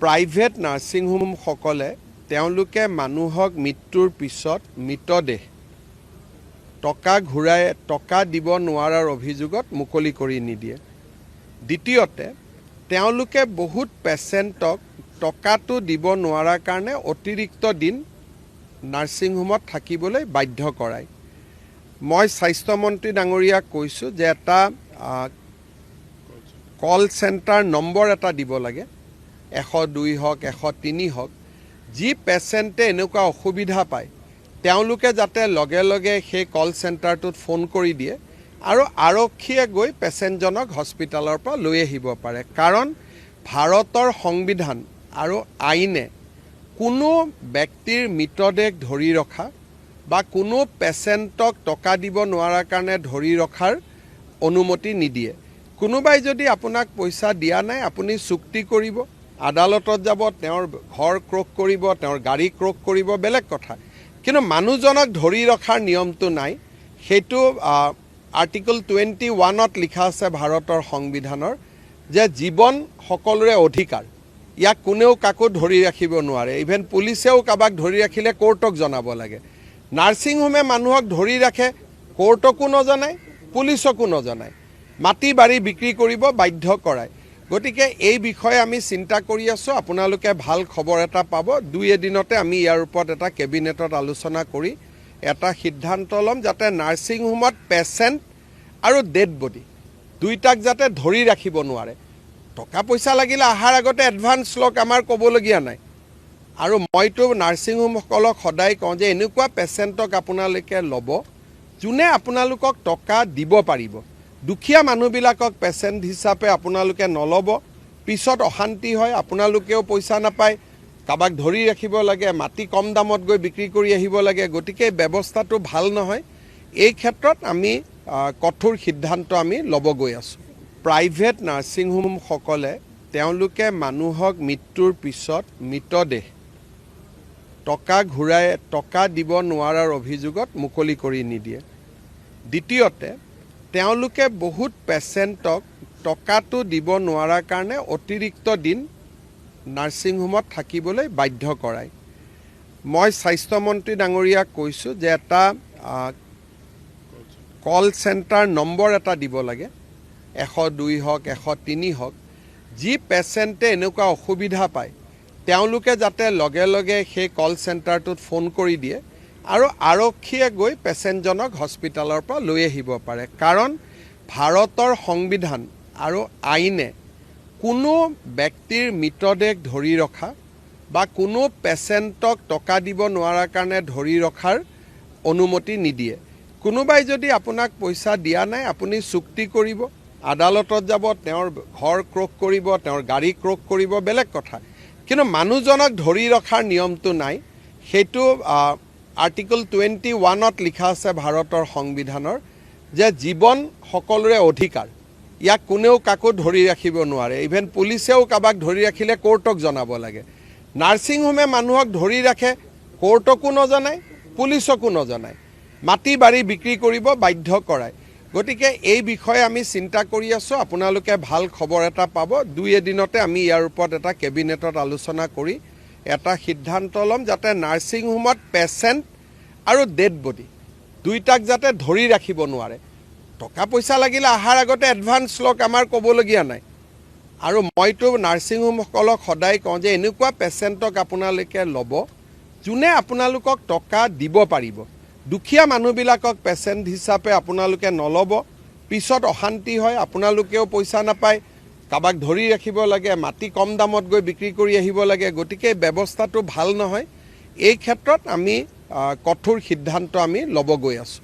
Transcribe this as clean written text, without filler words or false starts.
Private nursing home সকলে তেওঁলোকে মানুহক মৃত্যুৰ পিছত মৃতদেহ টকা দিব নোৱাৰাৰ অভিযোগত মুকলি কৰি নিদিয়ে। দ্বিতীয়তে তেওঁলোকে বহুত পেচেণ্টক টকাটো দিব নোৱাৰাৰ কাৰণে অতিৰিক্ত দিন নাৰ্ছিং হোমত থাকিবলৈ বাধ্য কৰায়। মই স্বাস্থ্যমন্ত্ৰী ডাঙৰীয়াক কৈছোঁ যে এটা কল চেণ্টাৰ নম্বৰ এটা দিব লাগে, 102 হওক 103 হওক। যি পেচেণ্টে এনেকুৱা অসুবিধা পায় তেওঁলোকে যাতে লগে লগে সেই কল চেণ্টাৰটোত ফোন কৰি দিয়ে আৰু আৰক্ষীয়ে গৈ পেচেণ্টজনক হস্পিটালৰ পৰা লৈ আহিব পাৰে। কাৰণ ভাৰতৰ সংবিধান আৰু আইনে কোনো ব্যক্তিৰ মৃতদেহ ধৰি ৰখা বা কোনো পেচেণ্টক টকা দিব নোৱাৰাৰ কাৰণে ধৰি ৰখাৰ অনুমতি নিদিয়ে। কোনোবাই যদি আপোনাক পইচা দিয়া নাই, আপুনি চুক্তি কৰিব, আদালতত যাব, তেওঁৰ ঘৰ ক্ৰক কৰিব, তেওঁৰ গাড়ী ক্ৰক কৰিব, বেলেগ কথা। কিন্তু মানুহজনক ধৰি ৰখাৰ নিয়মটো নাই। সেইটো আৰ্টিকল 21ত লিখা আছে ভাৰতৰ সংবিধানৰ, যে জীৱন সকলোৰে অধিকাৰ, ইয়াক কোনেও কাকো ধৰি ৰাখিব নোৱাৰে। ইভেন পুলিচেও কাৰোবাক ধৰি ৰাখিলে কোৰ্টক জনাব লাগে। নাৰ্ছিং হোমে মানুহক ধৰি ৰাখে, কোৰ্টকো নজনায়, পুলিচকো নজনায়, মাটি বাৰী বিক্ৰী কৰিব বাধ্য কৰায়। গতিকে এই বিষয়ে আমি চিন্তা কৰি আছোঁ। আপোনালোকে ভাল খবৰ এটা পাব। 2 এদিনতে আমি ইয়াৰ ওপৰত এটা কেবিনেটত আলোচনা কৰি এটা সিদ্ধান্ত ল'ম, যাতে নাৰ্ছিং হোমত পেচেণ্ট আৰু ডেড বডি দুইটাক যাতে ধৰি ৰাখিব নোৱাৰে। টকা পইচা লাগিলে অহাৰ আগতে এডভান্স লওক, আমাৰ ক'বলগীয়া নাই। আৰু মইতো নাৰ্ছিং হোমসকলক সদায় কওঁ যে এনেকুৱা পেচেণ্টক আপোনালোকে ল'ব যোনে আপোনালোকক টকা দিব পাৰিব। দুখীয়া মানুহবিলাকক পেচেণ্ট হিচাপে আপোনালোকে নল'ব, পিছত অশান্তি হয়, আপোনালোকেও পইচা নাপায়, কাৰোবাক ধৰি ৰাখিব লাগে, মাটি কম দামত গৈ বিক্ৰী কৰি আহিব লাগে। গতিকে এই ব্যৱস্থাটো ভাল নহয়। এই ক্ষেত্ৰত আমি কঠোৰ সিদ্ধান্ত আমি ল'ব গৈ আছোঁ। প্ৰাইভেট নাৰ্ছিং হোমসকলে তেওঁলোকে মানুহক মৃত্যুৰ পিছত মৃতদেহ টকা দিব নোৱাৰাৰ অভিযোগত মুকলি কৰি নিদিয়ে। দ্বিতীয়তে তেওঁলোকে বহুত পেচেণ্টক টকাটো দিব নোৱাৰাৰ কাৰণে অতিৰিক্ত দিন নাৰ্ছিং হোমত থাকিবলৈ বাধ্য কৰায়। মই স্বাস্থ্যমন্ত্ৰী ডাঙৰীয়াক কৈছোঁ যে এটা কল চেণ্টাৰ নম্বৰ এটা দিব লাগে, 102 হওক 103 হওক। যি পেচেণ্টে এনেকুৱা অসুবিধা পায় তেওঁলোকে যাতে লগে লগে সেই কল চেণ্টাৰটোত ফোন কৰি দিয়ে আৰু আৰক্ষীয়ে গৈ পেচেণ্টজনক হস্পিটালৰ পৰা লৈ আহিব পাৰে। কাৰণ ভাৰতৰ সংবিধান আৰু আইনে কোনো ব্যক্তিৰ মৃতদেহ ধৰি ৰখা বা কোনো পেচেণ্টক টকা দিব নোৱাৰাৰ কাৰণে ধৰি ৰখাৰ অনুমতি নিদিয়ে। কোনোবাই যদি আপোনাক পইচা দিয়া নাই, আপুনি চুক্তি কৰিব, আদালতত যাব, তেওঁৰ ঘৰ ক্ৰক কৰিব, তেওঁৰ গাড়ী ক্ৰক কৰিব, বেলেগ কথা। কিন্তু মানুহজনক ধৰি ৰখাৰ নিয়মটো নাই। সেইটো আৰ্টিকল 21ত লিখা আছে ভাৰতৰ সংবিধানৰ, যে জীৱন সকলোৰে অধিকাৰ, ইয়াক কোনেও কাকো ধৰি ৰাখিব নোৱাৰে। ইভেন পুলিচেও কাৰোবাক ধৰি ৰাখিলে কোৰ্টক জনাব লাগে। নাৰ্ছিং হোমে মানুহক ধৰি ৰাখে, কোৰ্টকো নজনায়, পুলিচকো নজনায়, মাটি বাৰী বিক্ৰী কৰিব বাধ্য কৰায়। গতিকে এই বিষয়ে আমি চিন্তা কৰি আছোঁ। আপোনালোকে ভাল খবৰ এটা পাব। 2 এদিনতে আমি ইয়াৰ ওপৰত এটা কেবিনেটত আলোচনা কৰি এটা সিদ্ধান্ত ল'ম, যাতে নাৰ্ছিং হোমত পেচেণ্ট আৰু ডেড বডি দুইটাক যাতে ধৰি ৰাখিব নোৱাৰে। টকা পইচা লাগিলে অহাৰ আগতে এডভান্স লওক, আমাৰ ক'বলগীয়া নাই। আৰু মইতো নাৰ্ছিং হোমসকলক সদায় কওঁ যে এনেকুৱা পেচেণ্টক আপোনালোকে ল'ব যোনে আপোনালোকক টকা দিব পাৰিব। দুখীয়া মানুহবিলাকক পেচেণ্ট হিচাপে আপোনালোকে নল'ব, পিছত অশান্তি হয়, আপোনালোকেও পইচা নাপায়, কাৰোবাক ধৰি ৰাখিব লাগে, মাটি কম দামত গৈ বিক্ৰী কৰি আহিব লাগে। গতিকে এই ব্যৱস্থাটো ভাল নহয়। এই ক্ষেত্ৰত আমি কঠোৰ সিদ্ধান্ত আমি ল'ব গৈ আছোঁ।